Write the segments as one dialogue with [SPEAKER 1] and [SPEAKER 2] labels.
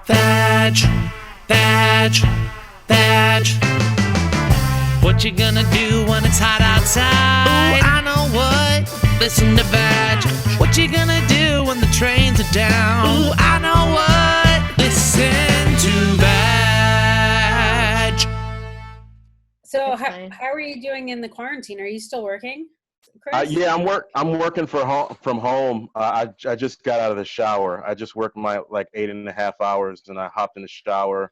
[SPEAKER 1] Vag, vag, vag. What you gonna do when it's hot outside? Ooh, I know what. Listen to Vag. What you gonna do when the trains are down? Ooh, I know what. Listen to Vag.
[SPEAKER 2] So how are you doing in the quarantine? Are you still working, Chris?
[SPEAKER 3] Yeah, I'm working from home. I just got out of the shower. I just worked my like 8.5 hours, and I hopped in the shower,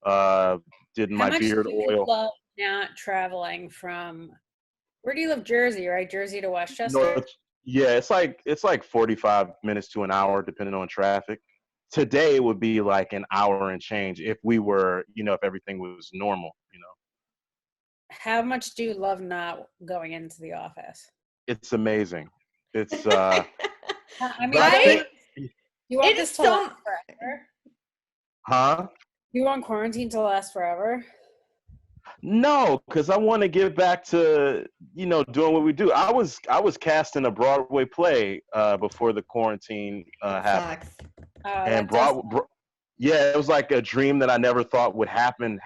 [SPEAKER 3] did
[SPEAKER 2] How
[SPEAKER 3] my
[SPEAKER 2] much
[SPEAKER 3] beard
[SPEAKER 2] do you
[SPEAKER 3] oil.
[SPEAKER 2] love not traveling from, where do you live? Jersey, right? Jersey to Westchester?
[SPEAKER 3] North, yeah, it's like 45 minutes to an hour, depending on traffic. Today it would be like an hour and change if we were, if everything was normal.
[SPEAKER 2] How much do you love not going into the office?
[SPEAKER 3] It's amazing. It's
[SPEAKER 2] I mean,
[SPEAKER 3] but I think,
[SPEAKER 2] you want
[SPEAKER 4] It is
[SPEAKER 2] this to
[SPEAKER 4] so-
[SPEAKER 2] last forever?
[SPEAKER 3] huh?
[SPEAKER 2] You want quarantine to last forever?
[SPEAKER 3] No, because I want to get back to doing what we do. I was cast in a Broadway play before the quarantine happened,
[SPEAKER 4] Sucks.
[SPEAKER 3] and yeah, it was like a dream that I never thought would happened,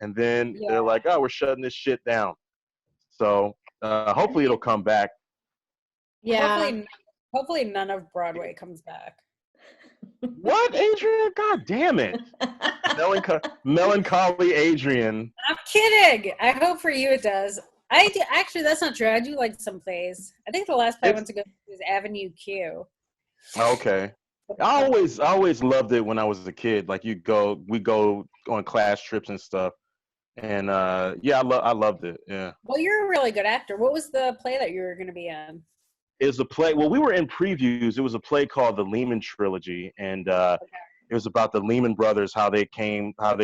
[SPEAKER 3] and then they're like, "Oh, we're shutting this shit down." So hopefully it'll come back.
[SPEAKER 4] Yeah.
[SPEAKER 2] Hopefully none of Broadway comes back.
[SPEAKER 3] What, Adrian? God damn it! Melancholy Adrian.
[SPEAKER 2] I'm kidding. I hope for you it does. I do, actually, that's not true. I do like some plays. I think the last play I went to go was Avenue Q.
[SPEAKER 3] Okay. I always loved it when I was a kid. Like we go on class trips and stuff. And yeah, I loved it. Yeah.
[SPEAKER 2] Well, you're a really good actor. What was the play that you were going to be in?
[SPEAKER 3] It was a play. Well, we were in previews. It was a play called The Lehman Trilogy, and it was about the Lehman Brothers, how they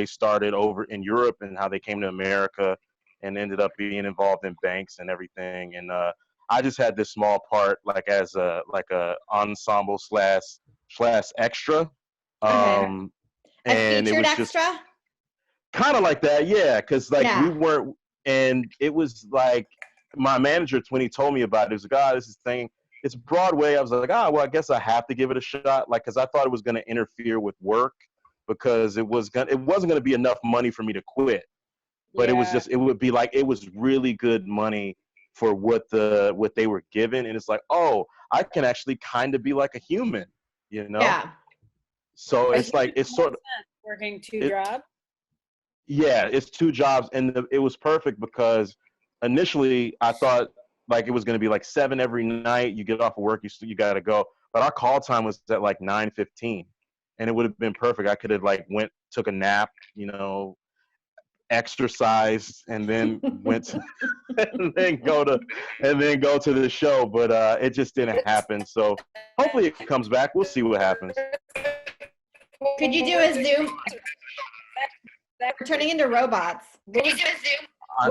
[SPEAKER 3] started over in Europe, and how they came to America, and ended up being involved in banks and everything. And I just had this small part, like as a ensemble slash extra.
[SPEAKER 4] A
[SPEAKER 3] And it
[SPEAKER 4] featured
[SPEAKER 3] was
[SPEAKER 4] extra?
[SPEAKER 3] just kind of like that, yeah, because we weren't, and it was like my manager when he told me about it, he was like, "Ah, this is thing, it's Broadway." I was like, well, I guess I have to give it a shot, like, because I thought it was going to interfere with work, because it wasn't going to be enough money for me to quit, but it would be like, it was really good money for what they were given, and it's like, oh, I can actually kind of be like a human.
[SPEAKER 4] Yeah.
[SPEAKER 3] So it's like, it's sort of
[SPEAKER 2] working two jobs.
[SPEAKER 3] Yeah, it's two jobs, and it was perfect because initially I thought like it was going to be like 7 every night. You get off of work, you got to go, but our call time was at like 9:15, and it would have been perfect. I could have like took a nap, exercised, and then and then go to the show. But it just didn't happen. So hopefully it comes back. We'll see what happens.
[SPEAKER 4] Could you do a Zoom? We're turning into robots.
[SPEAKER 2] What was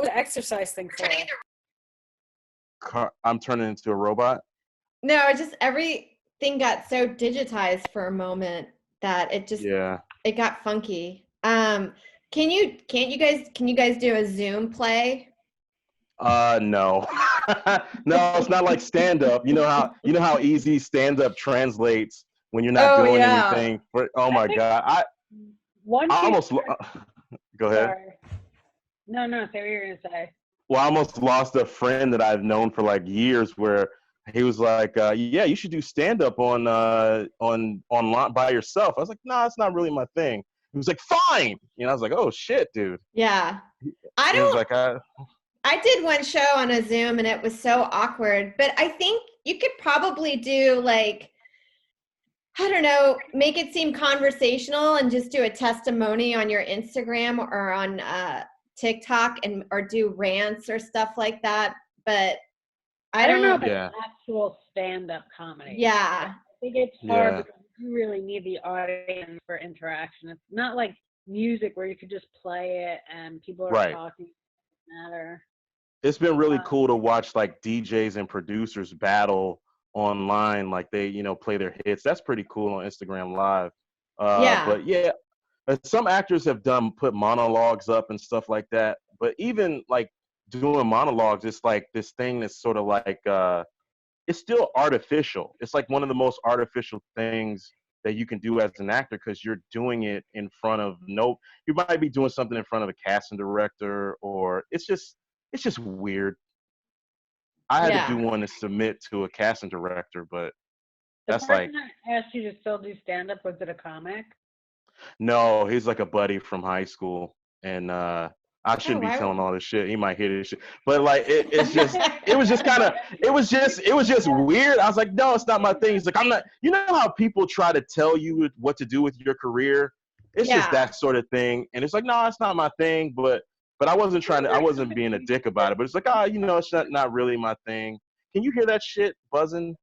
[SPEAKER 2] the exercise thing for?
[SPEAKER 3] I'm turning into a robot?
[SPEAKER 4] No, it just, everything got so digitized for a moment that it just, it got funky. Can you guys do a Zoom play?
[SPEAKER 3] No. No, it's not like stand up. You know how easy stand up translates when you're not doing anything. Oh my God. I almost go ahead.
[SPEAKER 2] Sorry. No, say what you're gonna say.
[SPEAKER 3] Well, I almost lost a friend that I've known for like years, where he was like, "Yeah, you should do stand up on online by yourself." I was like, "Nah, it's not really my thing." He was like, "Fine," I was like, "Oh shit, dude."
[SPEAKER 4] Yeah, I did one show on a Zoom and it was so awkward. But I think you could probably do like, I don't know, make it seem conversational and just do a testimony on your Instagram or on TikTok or do rants or stuff like that. But I don't
[SPEAKER 2] know if it's actual stand-up comedy.
[SPEAKER 4] Yeah.
[SPEAKER 2] I think it's hard because you really need the audience for interaction. It's not like music where you could just play it and people are talking. It doesn't matter.
[SPEAKER 3] It's been really cool to watch like DJs and producers battle online, like they play their hits. That's pretty cool on Instagram Live. But yeah, some actors have put monologues up and stuff like that, but even like doing monologues, it's like this thing that's sort of like it's still artificial. It's like one of the most artificial things that you can do as an actor, because you're doing it in front of you might be doing something in front of a casting director, or it's just weird. I had to do one to submit to a casting director, but that's
[SPEAKER 2] the
[SPEAKER 3] like.
[SPEAKER 2] person that asked you to still do stand-up, was it a comic?
[SPEAKER 3] No, he's like a buddy from high school, and I shouldn't be telling all this shit. He might hear this shit, but like it's just it was just weird. I was like, no, it's not my thing. He's like, I'm not. You know how people try to tell you what to do with your career? It's just that sort of thing, and it's like, no, it's not my thing. But I wasn't being a dick about it. But it's like, it's not really my thing. Can you hear that shit buzzing?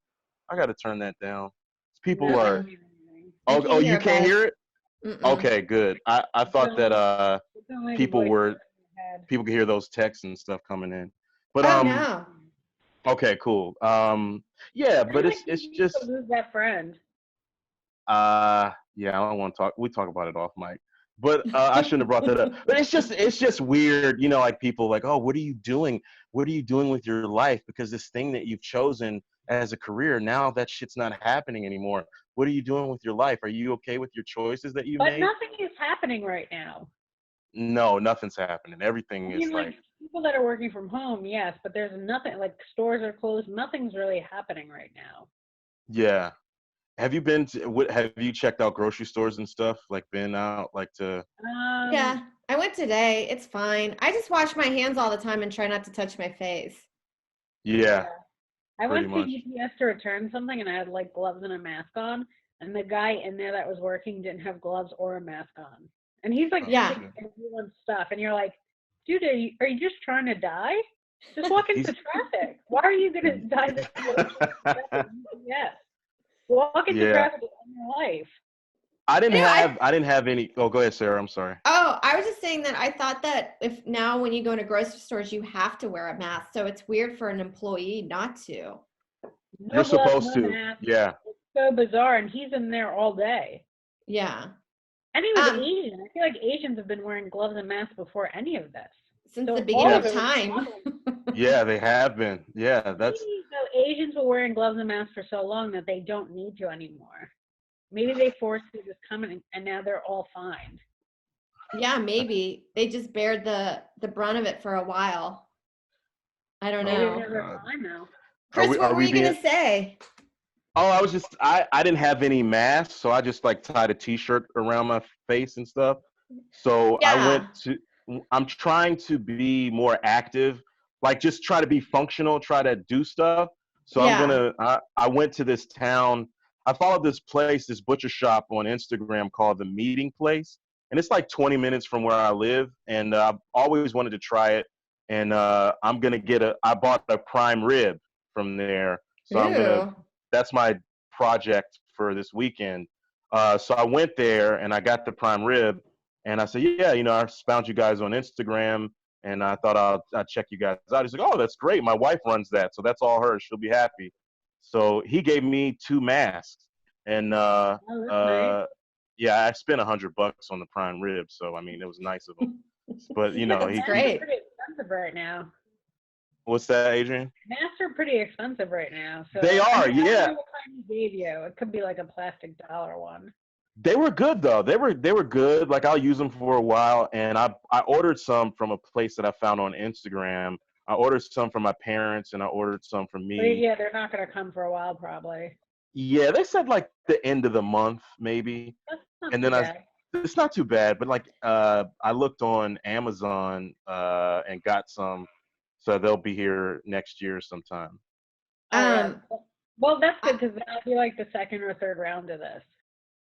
[SPEAKER 3] I got to turn that down. People are. Oh, you can't hear it? Mm-mm. Okay, good. I thought that people could hear those texts and stuff coming in. But
[SPEAKER 4] no.
[SPEAKER 3] Okay, cool. Yeah, but it's just
[SPEAKER 2] lose that friend.
[SPEAKER 3] Yeah, I don't want to talk. We talk about it off mic. But I shouldn't have brought that up. But it's just weird, like people like, oh, what are you doing? What are you doing with your life? Because this thing that you've chosen as a career, now that shit's not happening anymore. What are you doing with your life? Are you okay with your choices that you made?
[SPEAKER 2] But nothing is happening right now.
[SPEAKER 3] No, nothing's happening. Everything is like
[SPEAKER 2] people that are working from home, yes, but there's nothing, like stores are closed. Nothing's really happening right now.
[SPEAKER 3] Yeah. Have you checked out grocery stores and stuff? Like been out like to?
[SPEAKER 4] Yeah, I went today. It's fine. I just wash my hands all the time and try not to touch my face.
[SPEAKER 3] Yeah.
[SPEAKER 2] I went to UPS to return something, and I had like gloves and a mask on, and the guy in there that was working didn't have gloves or a mask on, and he's like, everyone's stuff, and you're like, dude, are you just trying to die? Just walk into traffic. Why are you gonna die? Yes, walk into traffic in your life.
[SPEAKER 3] I didn't have any. Oh, go ahead, Sarah. I'm sorry.
[SPEAKER 4] Oh, I was just saying that I thought that if now when you go into grocery stores, you have to wear a mask. So it's weird for an employee not to.
[SPEAKER 3] You're supposed to. Mask. Yeah.
[SPEAKER 2] It's so bizarre. And he's in there all day.
[SPEAKER 4] Yeah.
[SPEAKER 2] And he was Asian. I feel like Asians have been wearing gloves and masks before any of this.
[SPEAKER 4] Since the beginning of time.
[SPEAKER 3] Yeah, they have been. Yeah, that's.
[SPEAKER 2] So Asians were wearing gloves and masks for so long that they don't need to anymore. Maybe they forced it to come in, and now they're all fine.
[SPEAKER 4] Yeah, maybe they just bared the brunt of it for a while. I don't know.
[SPEAKER 2] They're fine now.
[SPEAKER 4] Chris, what were you gonna say?
[SPEAKER 3] Oh, I didn't have any masks, so I just like tied a t-shirt around my face and stuff. So I'm trying to be more active, like just try to be functional, try to do stuff. So I went to this town. I followed this butcher shop on Instagram called The Meeting Place. And it's like 20 minutes from where I live. And I've always wanted to try it. And I'm going to I bought a prime rib from there. So that's my project for this weekend. So I went there and I got the prime rib. And I said, I found you guys on Instagram. And I thought I'll check you guys out. He's like, oh, that's great. My wife runs that. So that's all hers. She'll be happy. So he gave me 2 masks, and nice. I spent $100 on the prime rib. So I mean, it was nice of him. But he's
[SPEAKER 2] great. Pretty expensive right now.
[SPEAKER 3] What's that, Adrian?
[SPEAKER 2] Masks are pretty expensive right now. So
[SPEAKER 3] they are,
[SPEAKER 2] I don't know what kind he gave you. It could be like a plastic dollar one.
[SPEAKER 3] They were good though. They were good. Like I'll use them for a while, and I ordered some from a place that I found on Instagram. I ordered some from my parents, and I ordered some from me.
[SPEAKER 2] But yeah, they're not going to come for a while, probably.
[SPEAKER 3] Yeah, they said like the end of the month, maybe.
[SPEAKER 2] That's not
[SPEAKER 3] and
[SPEAKER 2] too
[SPEAKER 3] then
[SPEAKER 2] bad.
[SPEAKER 3] It's not too bad, but like I looked on Amazon and got some, so they'll be here next year sometime.
[SPEAKER 2] Well, that's good because that'll be like the second or third round of this.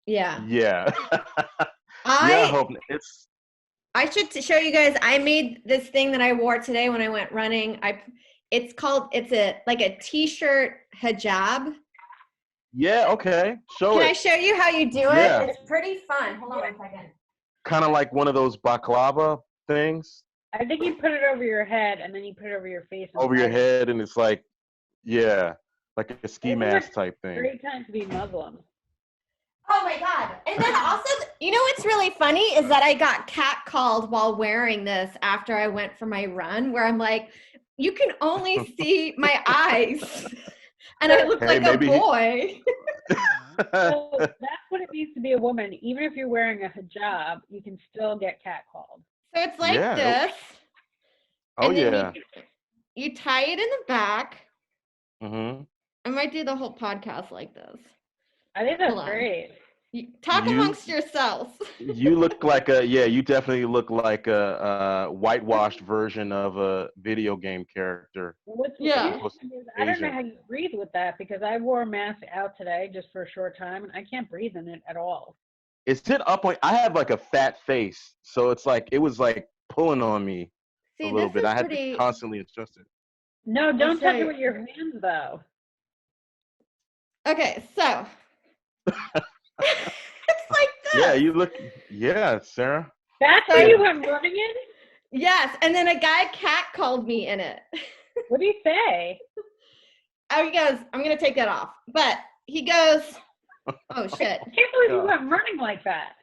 [SPEAKER 4] Yeah.
[SPEAKER 3] Yeah. I hope it's.
[SPEAKER 4] I should show you guys. I made this thing that I wore today when I went running. It's a t-shirt hijab.
[SPEAKER 3] Yeah. Okay.
[SPEAKER 4] Can I show you how you do it? It's pretty fun. Hold on a second.
[SPEAKER 3] Kind of like one of those baklava things.
[SPEAKER 2] I think you put it over your head and then you put it over your face.
[SPEAKER 3] Over your head, and it's like, like a ski mask type thing.
[SPEAKER 2] Great time to be Muslim.
[SPEAKER 4] Oh my God. And then also, what's really funny is that I got catcalled while wearing this after I went for my run, where I'm like, you can only see my eyes. And I look like a boy.
[SPEAKER 2] So that's what it means to be a woman. Even if you're wearing a hijab, you can still get catcalled.
[SPEAKER 4] So it's like this.
[SPEAKER 3] Oh,
[SPEAKER 4] and then you tie it in the back.
[SPEAKER 3] Mm-hmm.
[SPEAKER 4] I might do the whole podcast like this.
[SPEAKER 2] I think that's great.
[SPEAKER 4] Talk amongst yourselves.
[SPEAKER 3] You look like you definitely look like a whitewashed version of a video game character.
[SPEAKER 2] I don't know how you breathe with that, because I wore a mask out today just for a short time, and I can't breathe in it at all.
[SPEAKER 3] It's up on, I have like a fat face, so it's like, it was like pulling on me a little bit. I had to constantly adjust it.
[SPEAKER 2] No, don't touch it with your hands, though.
[SPEAKER 4] Okay, so. It's like this.
[SPEAKER 3] Yeah, you look. Yeah, Sarah.
[SPEAKER 2] That's how you went running in?
[SPEAKER 4] Yes, and then a guy catcalled me in it.
[SPEAKER 2] What do you say?
[SPEAKER 4] Oh, he goes, I'm gonna take that off. But he goes, oh shit.
[SPEAKER 2] I can't believe you went running like that.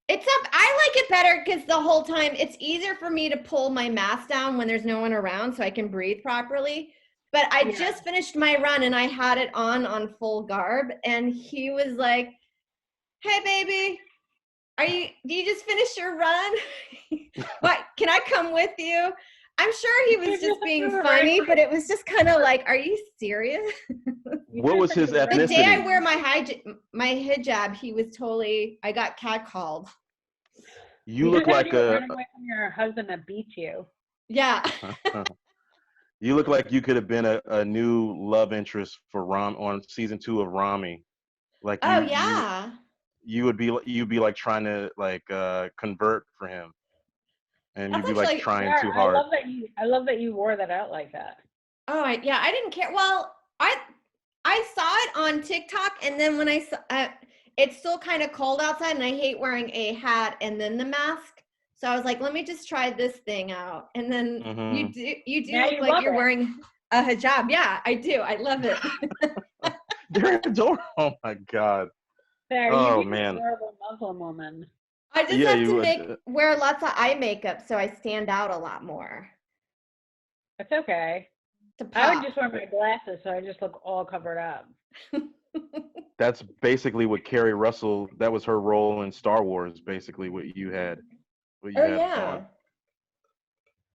[SPEAKER 4] It's up. I like it better because the whole time it's easier for me to pull my mask down when there's no one around, so I can breathe properly. But I just finished my run and I had it on full garb, and he was like, "Hey, baby, do you just finish your run? What? Can I come with you?" I'm sure he was just being funny, but it was just kind of like, "Are you serious?"
[SPEAKER 3] What was his ethnicity?
[SPEAKER 4] The day I wear my hijab, he was totally. I got catcalled.
[SPEAKER 3] You look like
[SPEAKER 2] run away from your husband that beats you.
[SPEAKER 4] Yeah.
[SPEAKER 3] You look like you could have been a new love interest for on season 2 of Rami. Like, you'd be like trying to like convert for him, and you'd be like trying too hard.
[SPEAKER 2] I love that you wore that out like that.
[SPEAKER 4] Oh, I didn't care. Well, I saw it on TikTok, and then when I saw it's still kind of cold outside, and I hate wearing a hat and then the mask. So I was like, let me just try this thing out. And then you do look like you're wearing a hijab. Yeah, I do. I love it.
[SPEAKER 3] They're adorable. Oh my God.
[SPEAKER 2] Oh man. Adorable Muslim woman.
[SPEAKER 4] I just have to wear lots of eye makeup so I stand out a lot more.
[SPEAKER 2] That's okay. I would just wear my glasses so I just look all covered up.
[SPEAKER 3] That's basically what Kerry Russell, that was her role in Star Wars, basically what you had.
[SPEAKER 2] The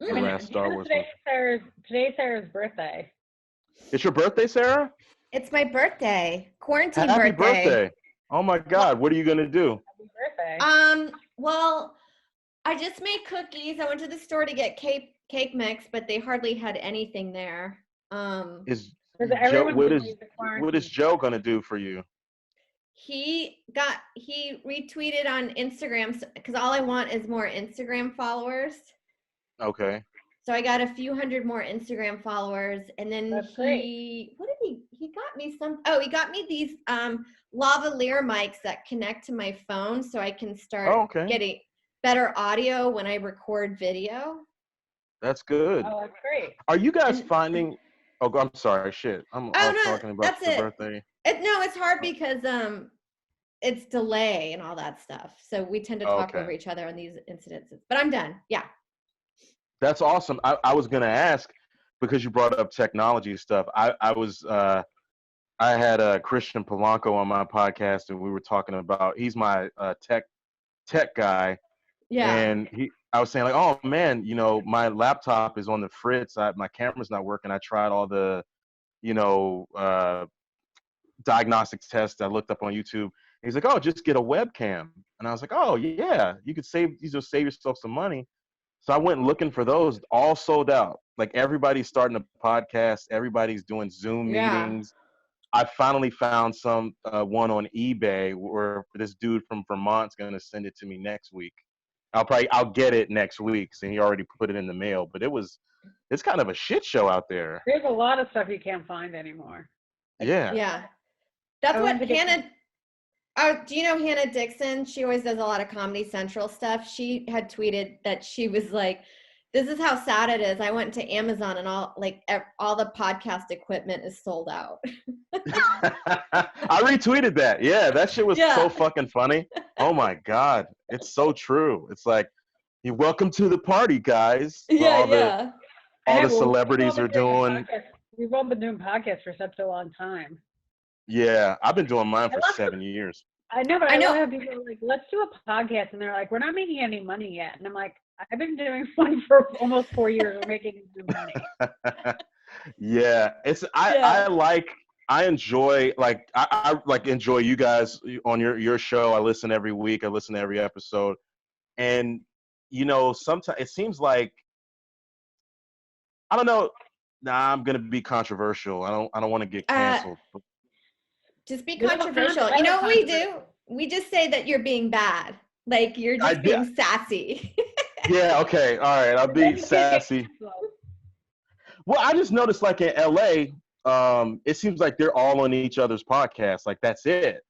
[SPEAKER 2] last Star Wars. Today's Sarah's birthday.
[SPEAKER 3] It's your birthday, Sarah?
[SPEAKER 4] It's my birthday. Quarantine
[SPEAKER 3] Happy birthday. Oh my God, what are you gonna do?
[SPEAKER 2] Happy birthday.
[SPEAKER 4] Well, I just made cookies. I went to the store to get cake mix, but they hardly had anything there.
[SPEAKER 3] What is Joe gonna do for you?
[SPEAKER 4] He retweeted on Instagram because all I want is more Instagram followers.
[SPEAKER 3] Okay.
[SPEAKER 4] So I got a few hundred more Instagram followers, and then he got me these lavalier mics that connect to my phone, so I can start getting better audio when I record video.
[SPEAKER 3] That's good.
[SPEAKER 2] Oh, that's great.
[SPEAKER 3] Are you guys finding? Oh, I'm sorry. Shit. I'm talking about the birthday.
[SPEAKER 4] It's hard because it's delay and all that stuff. So we tend to talk over each other on these incidences. But I'm done. Yeah.
[SPEAKER 3] That's awesome. I was gonna ask, because you brought up technology stuff. I had Christian Polanco on my podcast, and we were talking about, he's my tech guy. Yeah. And I was saying like, oh man, my laptop is on the fritz. My camera's not working. I tried all the, diagnostics tests I looked up on YouTube. And he's like, oh, just get a webcam. And I was like, oh yeah, you could save yourself some money. So I went looking for those, all sold out. Like, everybody's starting a podcast. Everybody's doing Zoom meetings. I finally found one on eBay where this dude from Vermont's going to send it to me next week. I'll get it next week. So he already put it in the mail, but it's kind of a shit show out there.
[SPEAKER 2] There's a lot of stuff you can't find anymore.
[SPEAKER 3] Yeah.
[SPEAKER 4] Yeah. That's what Hannah, do you know Hannah Dixon? She always does a lot of Comedy Central stuff. She had tweeted that she was like, this is how sad it is. I went to Amazon and all the podcast equipment is sold out.
[SPEAKER 3] I retweeted that. Yeah, that shit was so fucking funny. Oh my God. It's so true. It's like, you're welcome to the party, guys. All the celebrities are doing.
[SPEAKER 2] we've all been doing podcasts for such a long time.
[SPEAKER 3] Yeah, I've been doing mine for 7 years.
[SPEAKER 2] I know, but I love how people are like, let's do a podcast, and they're like, we're not making any money yet. And I'm like, I've been doing one for almost 4 years. We're making no money.
[SPEAKER 3] Yeah, I enjoy I like enjoy you guys on your show. I listen every week. I listen to every episode, and sometimes it seems like I don't know. Nah, I'm gonna be controversial. I don't want to get canceled.
[SPEAKER 4] Just be controversial. You know what we do? We just say that you're being bad. Like you're just being sassy.
[SPEAKER 3] Yeah, okay. All right. I'll be sassy. Well, I just noticed like in LA, it seems like they're all on each other's podcasts. Like that's it.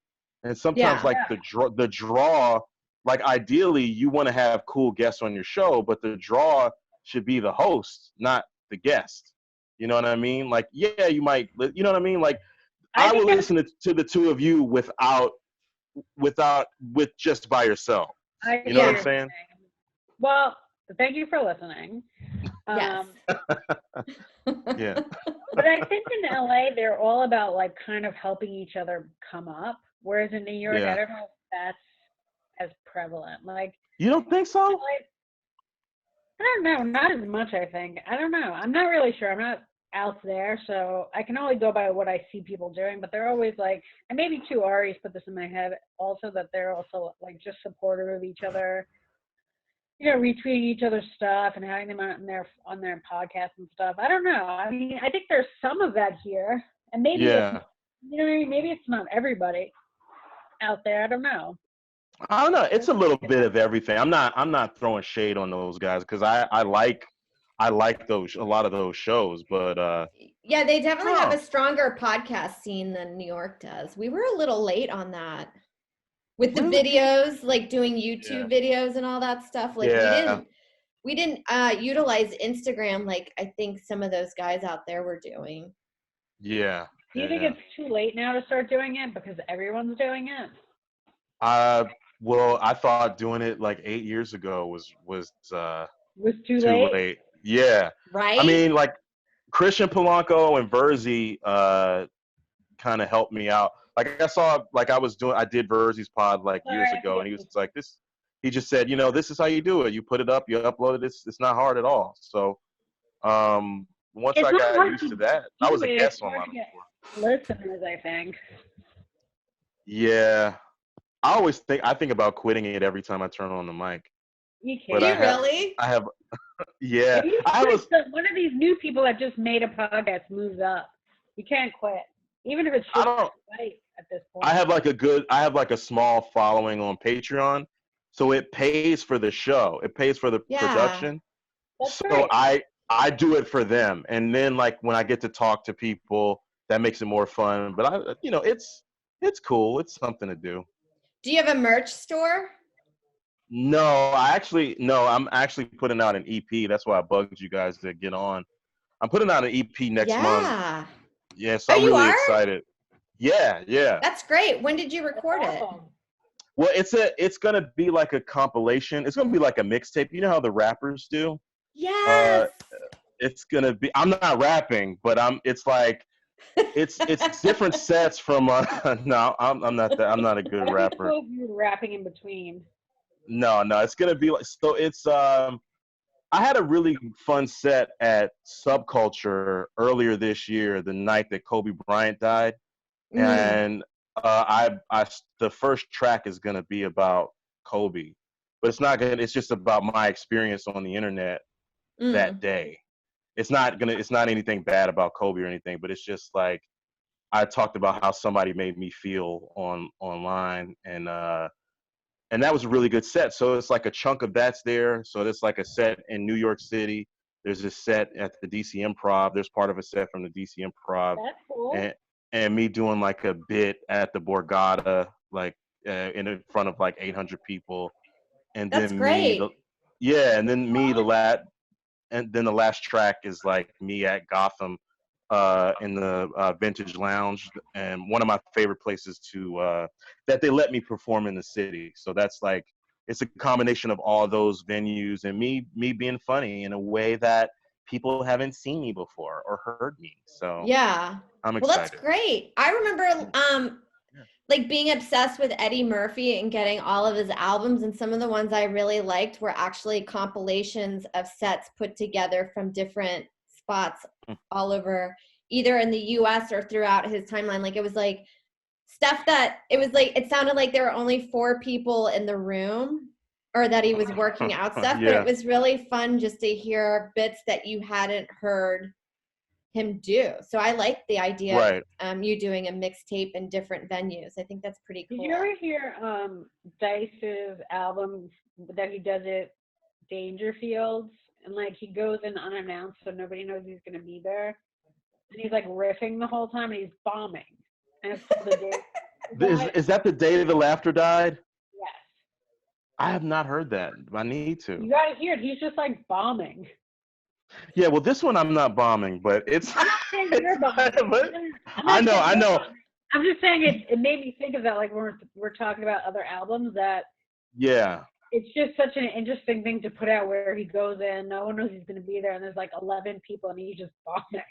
[SPEAKER 3] And sometimes like the draw, like ideally you want to have cool guests on your show, but the draw should be the host, not the guest. You know what I mean? Like, yeah, you might, you know what I mean? Like, I will listen to the two of you with just by yourself. You know what I'm saying?
[SPEAKER 2] Well, thank you for listening.
[SPEAKER 4] Yes.
[SPEAKER 3] Yeah.
[SPEAKER 2] But I think in LA, they're all about like kind of helping each other come up. Whereas in New York, I don't know if that's as prevalent. Like,
[SPEAKER 3] you don't think so?
[SPEAKER 2] Like, I don't know. Not as much, I think. I don't know. I'm not really sure. I'm not out there, so I can only go by what I see people doing, but they're always like, and maybe too, Ari's put this in my head also, that they're also like just supportive of each other, retweeting each other's stuff and having them on their podcasts and stuff. I don't know. I mean, I think there's some of that here, and maybe it's, maybe it's not everybody out there. I don't know.
[SPEAKER 3] I don't know. It's a little bit of everything. I'm not throwing shade on those guys because I like a lot of those shows, but
[SPEAKER 4] yeah, they definitely have a stronger podcast scene than New York does. We were a little late on that with the videos, like doing YouTube videos and all that stuff. Like we didn't utilize Instagram like I think some of those guys out there were doing.
[SPEAKER 3] Yeah.
[SPEAKER 2] Do you think it's too late now to start doing it because everyone's doing it?
[SPEAKER 3] Well, I thought doing it like 8 years ago was
[SPEAKER 2] too late.
[SPEAKER 3] Yeah.
[SPEAKER 4] Right.
[SPEAKER 3] I mean, like Christian Polanco and Verzi kind of helped me out. Like I did Verzi's pod like years ago, and he was like this. He just said, this is how you do it. You put it up, you upload it. It's not hard at all. So once I got used to that, I was a guest on a lot before.
[SPEAKER 2] Listeners, I think.
[SPEAKER 3] Yeah. I think about quitting it every time I turn on the mic.
[SPEAKER 2] You can't.
[SPEAKER 4] Really?
[SPEAKER 3] I have, yeah.
[SPEAKER 2] One of these new people that just made a podcast moves up. You can't quit, even if it's just right at this point.
[SPEAKER 3] I have like a small following on Patreon, so it pays for the show. It pays for the production.
[SPEAKER 2] That's
[SPEAKER 3] so
[SPEAKER 2] great.
[SPEAKER 3] I do it for them, and then like when I get to talk to people, that makes it more fun. But it's cool. It's something to do.
[SPEAKER 4] Do you have a merch store?
[SPEAKER 3] No, I'm actually putting out an EP. That's why I bugged you guys to get on. I'm putting out an EP next month. Yeah, so I'm really excited. Yeah.
[SPEAKER 4] That's great. When did you record it?
[SPEAKER 3] Well, it's gonna be like a compilation. It's gonna be like a mixtape. You know how the rappers do?
[SPEAKER 4] Yes.
[SPEAKER 3] It's gonna be. I'm not rapping, but it's like it's different sets from. No, I'm not that. I'm not a good rapper.
[SPEAKER 2] You're rapping in between.
[SPEAKER 3] No, it's gonna be like so. It's I had a really fun set at Subculture earlier this year, the night that Kobe Bryant died, and the first track is gonna be about Kobe, but it's not gonna. It's just about my experience on the internet that day. It's not anything bad about Kobe or anything, but it's just like I talked about how somebody made me feel online, and that was a really good set. So it's like a chunk of that's there. So there's like a set in New York City. There's a set at the DC Improv. There's part of a set from the DC Improv.
[SPEAKER 2] That's cool.
[SPEAKER 3] And me doing like a bit at the Borgata, like in front of like 800 people. And
[SPEAKER 4] that's
[SPEAKER 3] then
[SPEAKER 4] great.
[SPEAKER 3] and then the last track is like me at Gotham in the Vintage Lounge, and one of my favorite places that they let me perform in the city. So that's like, it's a combination of all those venues and me being funny in a way that people haven't seen me before or heard me. So
[SPEAKER 4] yeah,
[SPEAKER 3] I'm
[SPEAKER 4] well,
[SPEAKER 3] excited.
[SPEAKER 4] that's great. I remember like being obsessed with Eddie Murphy and getting all of his albums, and some of the ones I really liked were actually compilations of sets put together from different spots all over, either in the US or throughout his timeline. Like it was like stuff that it sounded like there were only 4 people in the room, or that he was working out stuff, but it was really fun just to hear bits that you hadn't heard him do. So I like the idea of you doing a mixtape in different venues. I think that's pretty cool.
[SPEAKER 2] Did you ever hear Dice's album that he does at Dangerfields? And like he goes in unannounced so nobody knows he's gonna be there. And he's like riffing the whole time and he's bombing. And it's called The Day.
[SPEAKER 3] Is that the day the laughter died?
[SPEAKER 2] Yes.
[SPEAKER 3] I have not heard that. I need to.
[SPEAKER 2] You gotta hear it. He's just like bombing.
[SPEAKER 3] Yeah, well, this one I'm not bombing, but it's.
[SPEAKER 2] I'm not saying you're bombing.
[SPEAKER 3] But, I know.
[SPEAKER 2] I'm just saying it made me think of that, like when we're talking about other albums, that.
[SPEAKER 3] Yeah.
[SPEAKER 2] It's just such an interesting thing to put out where he goes in, no one knows he's going to be there, and there's like 11 people, and he's just bombing.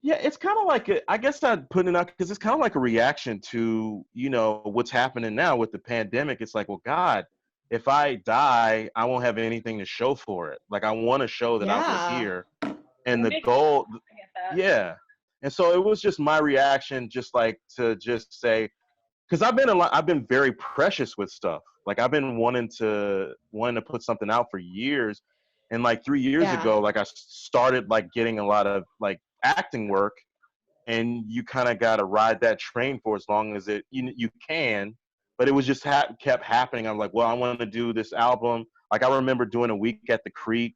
[SPEAKER 3] Yeah, it's kind of like I guess I'd put it up because it's kind of like a reaction to, you know, what's happening now with the pandemic. It's like, well, God, if I die, I won't have anything to show for it. Like, I want to show that I was here. And the goal, And so it was just my reaction, just like to just say, because I've been very precious with stuff. Like, I've been wanting to put something out for years. And like 3 years ago, like I started like getting a lot of like acting work, and you kind of got to ride that train for as long as you can. But it was just kept happening. I'm like, well, I want to do this album. Like, I remember doing a week at the Creek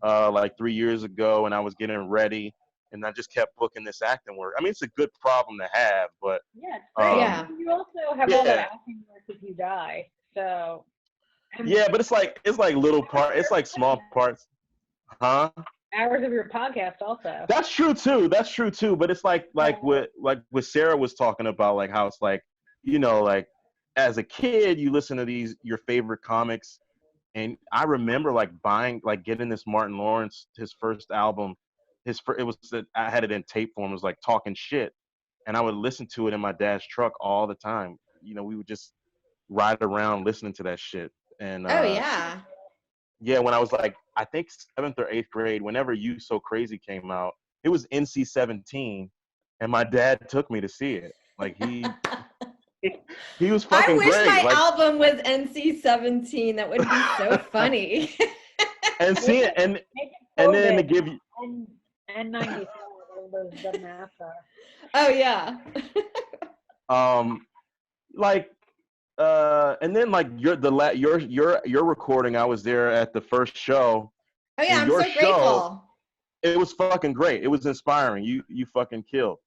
[SPEAKER 3] like 3 years ago, and I was getting ready, and I just kept booking this acting work. I mean, it's a good problem to have, but
[SPEAKER 2] yeah, it's great. You also have all that acting work if you die. So
[SPEAKER 3] yeah, but it's like little part. It's like small parts, huh?
[SPEAKER 2] Hours of your podcast also.
[SPEAKER 3] That's true too. But it's like what Sarah was talking about, like how it's like, you know, like as a kid you listen to your favorite comics, and I remember like getting this Martin Lawrence, his first album, I had it in tape form. It was like Talking Shit, and I would listen to it in my dad's truck all the time. You know, we would just ride around listening to that shit. And yeah, when I was like, I think 7th or 8th grade, whenever You So Crazy came out, it was NC-17, and my dad took me to see it. Like he was fucking great.
[SPEAKER 4] I wish my album was NC-17. That would be so funny.
[SPEAKER 3] And see it, and then to give you
[SPEAKER 2] and 94 those dumb masks.
[SPEAKER 4] Oh yeah.
[SPEAKER 3] Like. And then like your recording, I was there at the first show.
[SPEAKER 4] Oh yeah, I'm so grateful.
[SPEAKER 3] It was fucking great. It was inspiring. You fucking killed.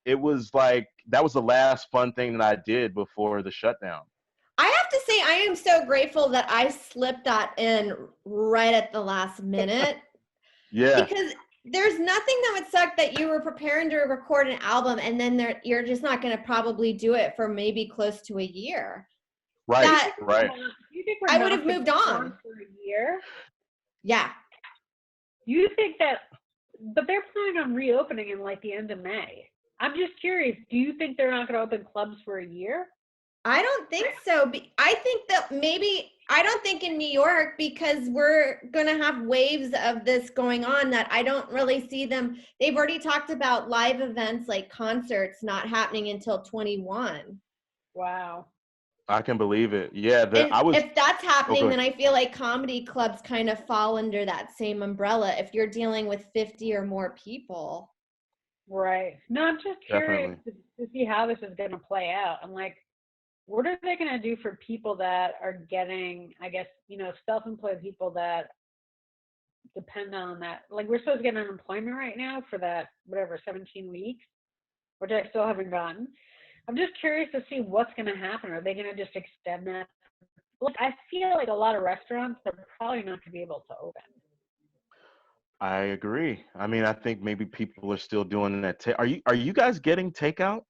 [SPEAKER 3] It was like that was the last fun thing that I did before the shutdown.
[SPEAKER 4] I have to say I am so grateful that I slipped that in right at the last minute.
[SPEAKER 3] Yeah.
[SPEAKER 4] Because there's nothing that would suck that you were preparing to record an album and then you're just not going to probably do it for maybe close to a year.
[SPEAKER 3] Right, right.
[SPEAKER 4] I would have moved on.
[SPEAKER 2] For a year?
[SPEAKER 4] Yeah.
[SPEAKER 2] You think that, but they're planning on reopening in like the end of May. I'm just curious, do you think they're not going to open clubs for a year?
[SPEAKER 4] I don't think so. I think that maybe, I don't think in New York, because we're going to have waves of this going on that I don't really see them. They've already talked about live events like concerts not happening until 21.
[SPEAKER 2] Wow.
[SPEAKER 3] I can believe it. Yeah.
[SPEAKER 4] If that's happening, then I feel like comedy clubs kind of fall under that same umbrella if you're dealing with 50 or more people.
[SPEAKER 2] Right. No, I'm just curious to see how this is going to play out. I'm like, what are they going to do for people that are getting, I guess, you know, self-employed people that depend on that? Like, we're supposed to get unemployment right now for that, 17 weeks, which I still haven't gotten. I'm just curious to see what's going to happen. Are they going to just extend that? Look, I feel like a lot of restaurants are probably not going to be able to open.
[SPEAKER 3] I agree. I mean, I think maybe people are still doing that. Are you guys getting takeout?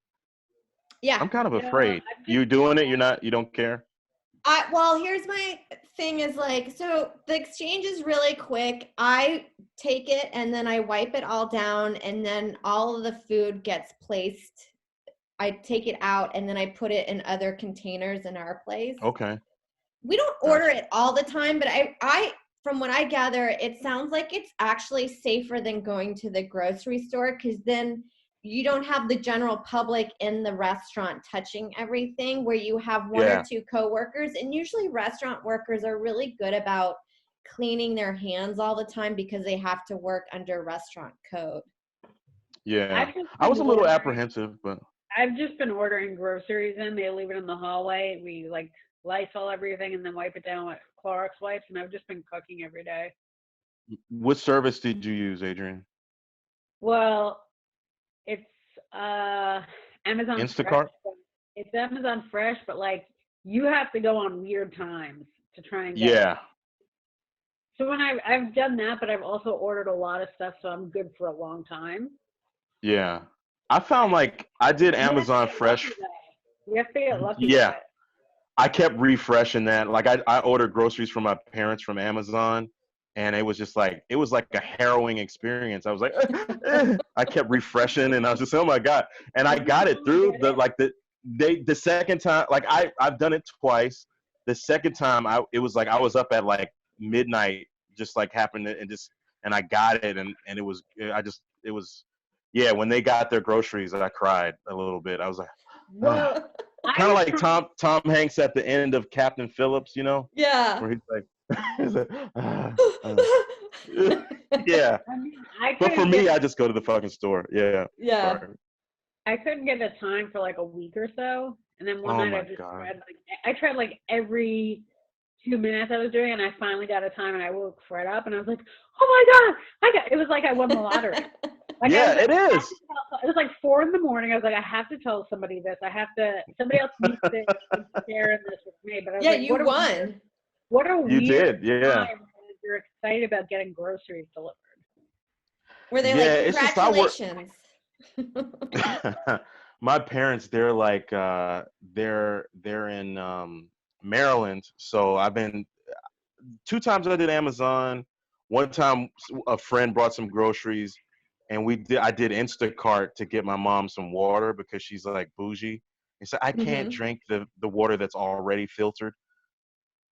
[SPEAKER 4] Yeah.
[SPEAKER 3] I'm kind of afraid. You're doing it? You don't care?
[SPEAKER 4] Well, here's my thing is like, so the exchange is really quick. I take it and then I wipe it all down, and then all of the food gets placed. I take it out and then I put it in other containers in our place.
[SPEAKER 3] Okay.
[SPEAKER 4] We don't order it all the time, but I from what I gather, it sounds like it's actually safer than going to the grocery store, because then you don't have the general public in the restaurant touching everything, where you have one or two coworkers. And usually restaurant workers are really good about cleaning their hands all the time because they have to work under restaurant code.
[SPEAKER 3] Yeah. I was a little apprehensive, but
[SPEAKER 2] I've just been ordering groceries in. They leave it in the hallway. We like Lysol everything and then wipe it down with Clorox wipes, and I've just been cooking every day.
[SPEAKER 3] What service did you use, Adrian?
[SPEAKER 2] Well, it's Amazon
[SPEAKER 3] Instacart?
[SPEAKER 2] Fresh. It's Amazon Fresh, but like you have to go on weird times to try and get it. So when I've done that, but I've also ordered a lot of stuff, so I'm good for a long time.
[SPEAKER 3] Yeah. I found like I did Amazon Fresh.
[SPEAKER 2] You have to get lucky.
[SPEAKER 3] Yeah. I kept refreshing that. Like I ordered groceries from my parents from Amazon, and it was just like, it was like a harrowing experience. I was like, I kept refreshing, and I was just, oh my God. And I got it through the second time, like I've done it twice. The second time it was like, I was up at like midnight, just like happened and I got it. And it was, when they got their groceries, I cried a little bit. I was like,
[SPEAKER 2] well,
[SPEAKER 3] kind of like Tom Hanks at the end of Captain Phillips, you know?
[SPEAKER 4] Yeah.
[SPEAKER 3] Where he's like, yeah.
[SPEAKER 2] I mean,
[SPEAKER 3] but for me, I just go to the fucking store. Yeah.
[SPEAKER 4] Yeah.
[SPEAKER 3] Sorry.
[SPEAKER 2] I couldn't get a time for like a week or so, and then one night I tried like every 2 minutes I was doing, and I finally got a time, and I woke Fred up, and I was like, oh my God, it was like I won the lottery. Like,
[SPEAKER 3] it is.
[SPEAKER 2] It was like 4 a.m. I was like, I have to tell somebody this. Somebody else needs to share this with me. But I was like,
[SPEAKER 4] you won.
[SPEAKER 2] What a weird
[SPEAKER 3] did, yeah.
[SPEAKER 2] time when you're excited about getting groceries delivered.
[SPEAKER 4] Were they like, congratulations?
[SPEAKER 3] My parents, they're like, they're in Maryland. So I've been 2 times I did Amazon. One time a friend brought some groceries, and I did Instacart to get my mom some water because she's like bougie. And so I can't drink the water that's already filtered.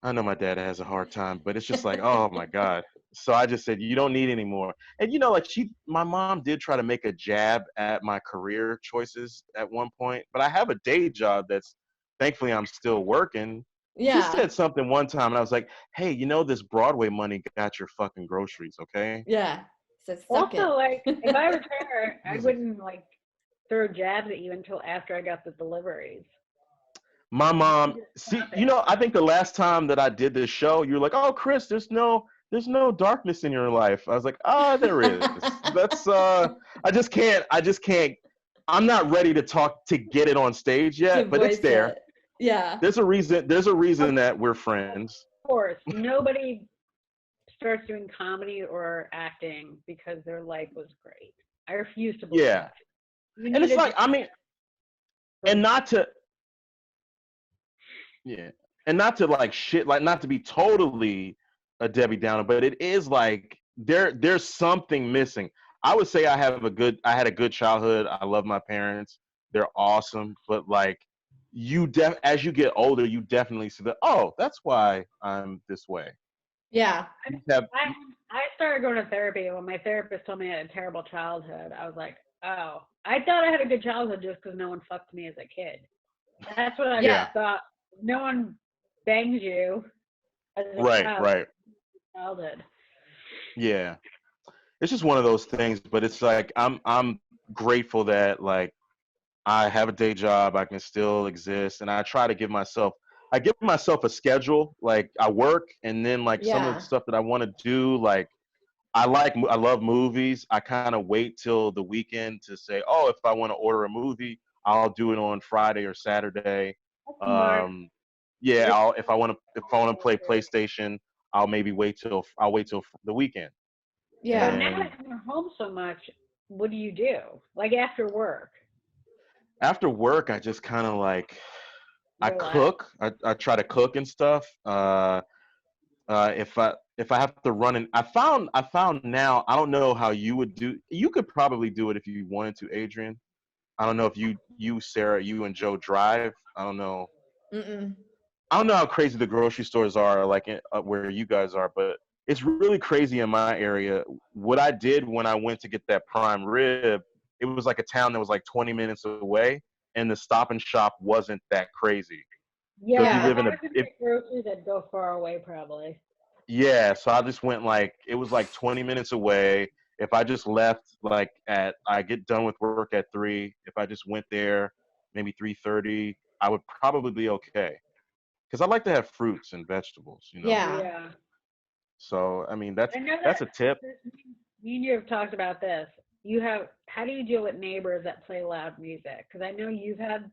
[SPEAKER 3] I know my dad has a hard time, but it's just like, oh my God. So I just said, you don't need any more. And like my mom did try to make a jab at my career choices at one point, but I have a day job that's, thankfully I'm still working.
[SPEAKER 4] Yeah.
[SPEAKER 3] She said something one time, and I was like, hey, this Broadway money got your fucking groceries, okay?
[SPEAKER 4] Yeah. So
[SPEAKER 2] also, like, if I was her, I wouldn't like throw jabs at you until after I got the deliveries.
[SPEAKER 3] My mom, I think the last time that I did this show, you were like, oh, Chris, there's no darkness in your life. I was like, there is. That's I just can't. I'm not ready to get it on stage yet, but it's there.
[SPEAKER 4] Yeah.
[SPEAKER 3] There's a reason that we're friends.
[SPEAKER 2] Of course. Nobody starts doing comedy or acting because their life was great. I refuse to believe that.
[SPEAKER 3] And it's like, I mean, and not to like shit, like not to be totally a Debbie Downer, but it is like there's something missing. I would say I had a good childhood. I love my parents. They're awesome. But like as you get older, you definitely see that, oh, that's why I'm this way.
[SPEAKER 4] Yeah.
[SPEAKER 2] I started going to therapy. When my therapist told me I had a terrible childhood, I was like, oh, I thought I had a good childhood just because no one fucked me as a kid. That's what I thought. No one bangs you as a child.
[SPEAKER 3] Right.
[SPEAKER 2] Childhood.
[SPEAKER 3] Yeah. It's just one of those things, but it's like I'm grateful that like I have a day job, I can still exist, and I try to give myself a schedule. Like I work, and then like some of the stuff that I want to do, like I love movies. I kind of wait till the weekend to say, oh, if I want to order a movie, I'll do it on Friday or Saturday. If I want to play PlayStation, I'll wait till the weekend.
[SPEAKER 2] Yeah. But now that you're home so much, what do you do? Like after work?
[SPEAKER 3] After work, I just kind of like, I cook. I try to cook and stuff. If I have to run I found now, I don't know how you would do. You could probably do it if you wanted to, Adrian. I don't know if you Sarah, you and Joe drive. I don't know.
[SPEAKER 4] Mm-mm.
[SPEAKER 3] I don't know how crazy the grocery stores are, like where you guys are, but it's really crazy in my area. What I did when I went to get that prime rib, it was like a town that was like 20 minutes away, and the Stop and Shop wasn't that crazy.
[SPEAKER 2] Yeah,
[SPEAKER 3] so if you live in
[SPEAKER 2] groceries that go far away, probably.
[SPEAKER 3] Yeah, so I just went it was like 20 minutes away. If I just left I get done with work at 3, if I just went there maybe 3:30, I would probably be okay. Because I like to have fruits and vegetables,
[SPEAKER 4] Yeah.
[SPEAKER 3] So I mean that's a tip.
[SPEAKER 2] Me and you have talked about this. How do you deal with neighbors that play loud music? Because I know you've had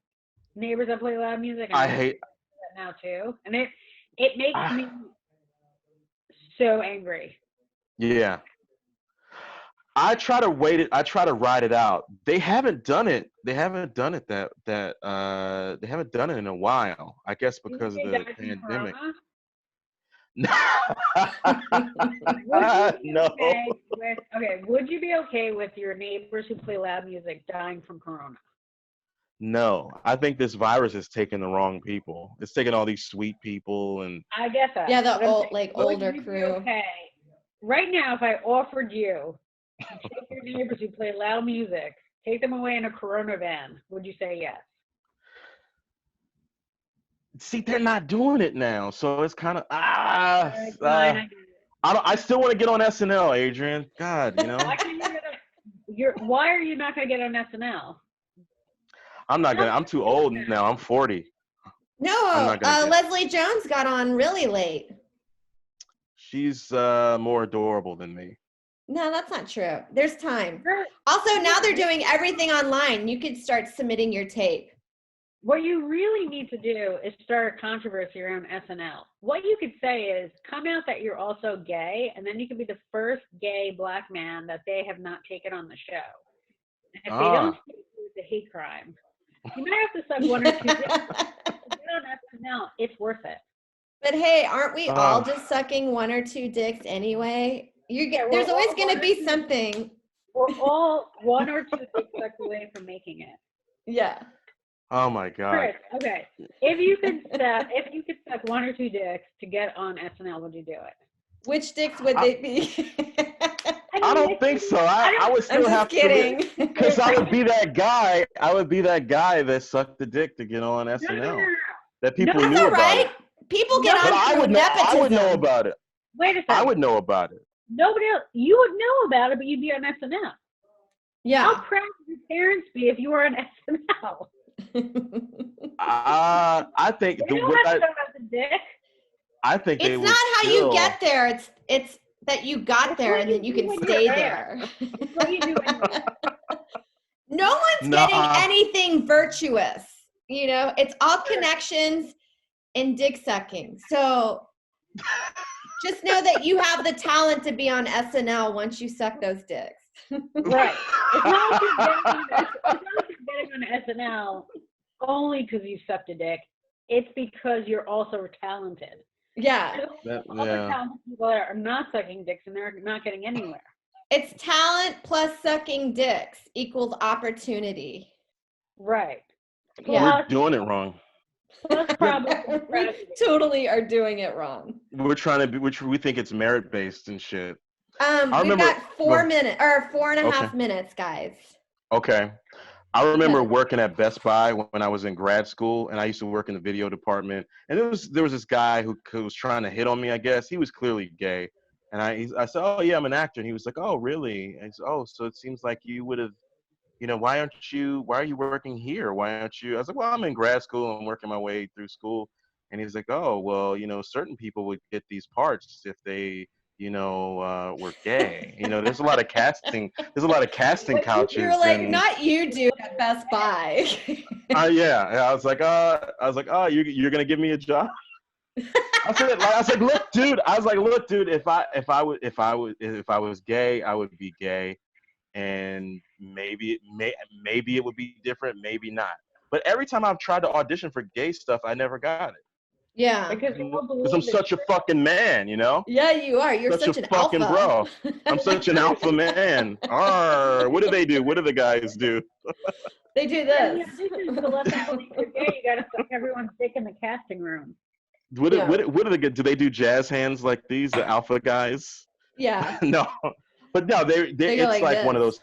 [SPEAKER 2] neighbors that play loud music.
[SPEAKER 3] I hate
[SPEAKER 2] that now too, and it makes me so angry.
[SPEAKER 3] Yeah. I try to wait it. I try to ride it out. They haven't done it. They haven't done it they haven't done it in a while. I guess because of the pandemic. No.
[SPEAKER 2] Would you be okay with your neighbors who play loud music dying from corona?
[SPEAKER 3] No, I think this virus is taking the wrong people. It's taking all these sweet people, and
[SPEAKER 2] I get that.
[SPEAKER 4] Yeah, the older crew.
[SPEAKER 2] Okay, right now, if I offered you to take your neighbors who play loud music, take them away in a corona van, would you say yes?
[SPEAKER 3] See, they're not doing it now, so it's kind of I still want to get on SNL, Adrian. God,
[SPEAKER 2] Why are you not going to get on SNL?
[SPEAKER 3] I'm not gonna. I'm too old now. I'm 40.
[SPEAKER 4] No, Leslie Jones got on really late.
[SPEAKER 3] She's more adorable than me.
[SPEAKER 4] No, that's not true. There's time. Also, now they're doing everything online. You could start submitting your tape.
[SPEAKER 2] What you really need to do is start a controversy around SNL. What you could say is, come out that you're also gay, and then you could be the first gay black man that they have not taken on the show. And if they don't take you with a hate crime, you might have to suck one or two dicks. Get on SNL, it's worth it.
[SPEAKER 4] But hey, aren't we all just sucking one or two dicks anyway? There's always going to be something.
[SPEAKER 2] We're all one or two dicks sucked away from making it.
[SPEAKER 4] Yeah.
[SPEAKER 3] Oh my God.
[SPEAKER 2] Chris, okay. If you could suck one or two dicks to get on SNL, would you do it?
[SPEAKER 4] Which dicks would they be?
[SPEAKER 3] I don't think so. I would still have to, because I would be that guy. I would be that guy that sucked the dick to get on SNL. No. That people knew about. Right. It.
[SPEAKER 4] People get on through nepotism.
[SPEAKER 3] I would know about it.
[SPEAKER 2] Wait a second.
[SPEAKER 3] I would know about it.
[SPEAKER 2] Nobody else. You would know about it, but you'd be on SNL.
[SPEAKER 4] Yeah.
[SPEAKER 2] How proud would your parents be if you were on SNL?
[SPEAKER 3] I think
[SPEAKER 2] they don't have to know about the dick.
[SPEAKER 3] I think
[SPEAKER 4] it's not how you get there. It's that you got there and then you can stay there.
[SPEAKER 2] What do you do anyway?
[SPEAKER 4] No one's getting anything virtuous. It's all connections and dick sucking. So just know that you have the talent to be on SNL once you suck those dicks.
[SPEAKER 2] Right. It's not like you're getting on SNL only because you sucked a dick. It's because you're also talented.
[SPEAKER 4] Yeah.
[SPEAKER 2] Other talented people are not sucking dicks and they're not getting anywhere.
[SPEAKER 4] It's talent plus sucking dicks equals opportunity.
[SPEAKER 2] Right.
[SPEAKER 3] Yeah. We're doing it wrong.
[SPEAKER 4] We totally are doing it wrong.
[SPEAKER 3] We're trying to be, we think it's merit based and shit.
[SPEAKER 4] We've got 4 minutes or 4.5 minutes, guys.
[SPEAKER 3] Okay. I remember working at Best Buy when I was in grad school, and I used to work in the video department. And there was this guy who was trying to hit on me, I guess. He was clearly gay. And I said, oh, yeah, I'm an actor. And he was like, oh, really? And I said, oh, so it seems like you would have, why are you working here? Why aren't you? I was like, well, I'm in grad school. I'm working my way through school. And he's like, oh, well, certain people would get these parts if they, were gay. There's a lot of casting. There's a lot of casting couches.
[SPEAKER 4] You're like, not you, dude, at Best Buy.
[SPEAKER 3] Yeah. I was like, oh, you're gonna give me a job? I said, look, dude. If I was gay, I would be gay, and maybe it would be different, maybe not. But every time I've tried to audition for gay stuff, I never got it.
[SPEAKER 4] Yeah.
[SPEAKER 2] Because
[SPEAKER 3] I'm such a fucking man, you know?
[SPEAKER 4] Yeah, you are. You're such an
[SPEAKER 3] fucking
[SPEAKER 4] alpha.
[SPEAKER 3] bro. I'm such an alpha man. Arr, what do they do? What do the guys do?
[SPEAKER 4] They do this.
[SPEAKER 2] To let them believe you're gay, you gotta suck everyone's dick in the casting room.
[SPEAKER 3] What do they get? Do they do jazz hands like these, the alpha guys?
[SPEAKER 4] Yeah.
[SPEAKER 3] No, but no, they it's like one of those.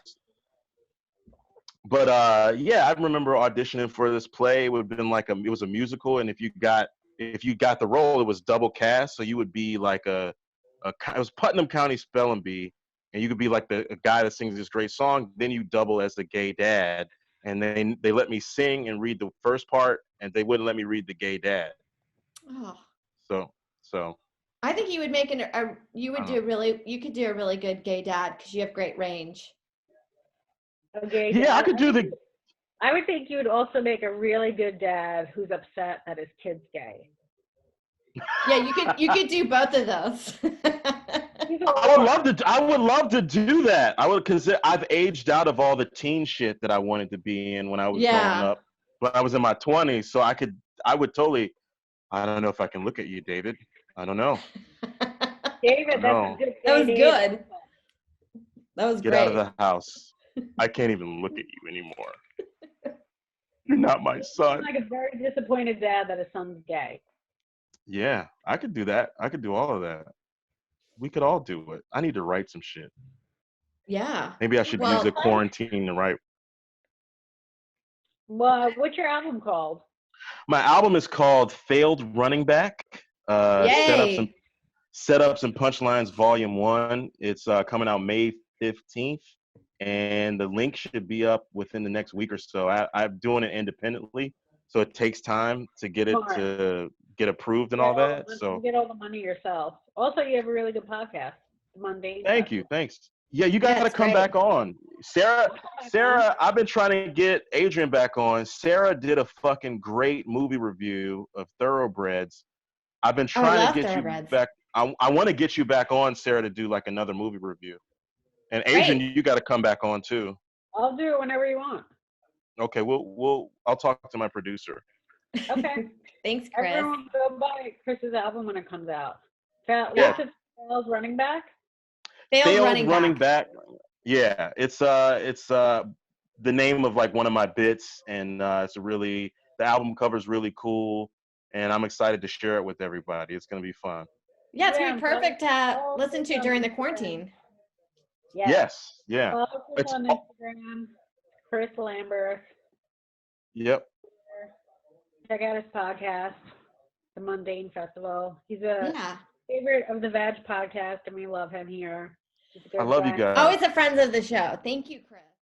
[SPEAKER 3] But yeah, I remember auditioning for this play. It would have been like it was a musical, and if you got the role, it was double cast. So you would be like it was Putnam County Spelling Bee, and you could be like a guy that sings this great song. Then you double as the gay dad, and then they let me sing and read the first part, and they wouldn't let me read the gay dad.
[SPEAKER 4] Oh.
[SPEAKER 3] So.
[SPEAKER 4] I think you would you could do a really good gay dad because you have great range.
[SPEAKER 2] Okay.
[SPEAKER 3] Yeah, I could do the.
[SPEAKER 2] I would think you would also make a really good dad who's upset that his kid's gay.
[SPEAKER 4] Yeah, you could do both of those.
[SPEAKER 3] I would love to do that. I would consider. I've aged out of all the teen shit that I wanted to be in when I was growing up. But I was in my 20s, so I would totally. I don't know if I can look at you, David. I don't know.
[SPEAKER 2] David, that's a good.
[SPEAKER 4] That was good. That was
[SPEAKER 3] great. Get out of the house. I can't even look at you anymore. You're not my son.
[SPEAKER 2] Like a very disappointed dad that his son's gay.
[SPEAKER 3] Yeah, I could do that. I could do all of that. We could all do it. I need to write some shit.
[SPEAKER 4] Yeah.
[SPEAKER 3] Maybe I should use a quarantine to write.
[SPEAKER 2] Well, what's your album called?
[SPEAKER 3] My album is called Failed Running Back. Setups and Punchlines Volume 1. It's coming out May 15th. And the link should be up within the next week or so. I'm doing it independently, so it takes time to get it to get approved and all that. So
[SPEAKER 2] get all the money yourself. Also, you have a really good podcast, Monday.
[SPEAKER 3] Thank you, thanks. Yeah, you got to come back on, Sarah. I've been trying to get Adrian back on. Sarah did a fucking great movie review of Thoroughbreds. I've been trying to get you back. I want to get you back on, Sarah, to do like another movie review. And Adrian, you got to come back on too.
[SPEAKER 2] I'll do it whenever you want.
[SPEAKER 3] Okay, I'll talk to my producer.
[SPEAKER 2] Okay.
[SPEAKER 4] Thanks, Chris.
[SPEAKER 2] Everyone go buy Chris's album when it comes out. What's it? Failed Running Back?
[SPEAKER 4] Failed Running
[SPEAKER 3] Back. Yeah, it's the name of like one of my bits, and the album cover's really cool, and I'm excited to share it with everybody. It's gonna be fun.
[SPEAKER 4] Yeah, it's gonna be perfect to listen to during the quarantine.
[SPEAKER 3] Yes. Yeah.
[SPEAKER 2] Follow Chris on Instagram, Chris Lamberth.
[SPEAKER 3] Yep.
[SPEAKER 2] Check out his podcast, The Mundane Festival. He's a favorite of the Vag podcast, and we love him here.
[SPEAKER 3] I love you guys.
[SPEAKER 4] Always a friend of the show. Thank you, Chris.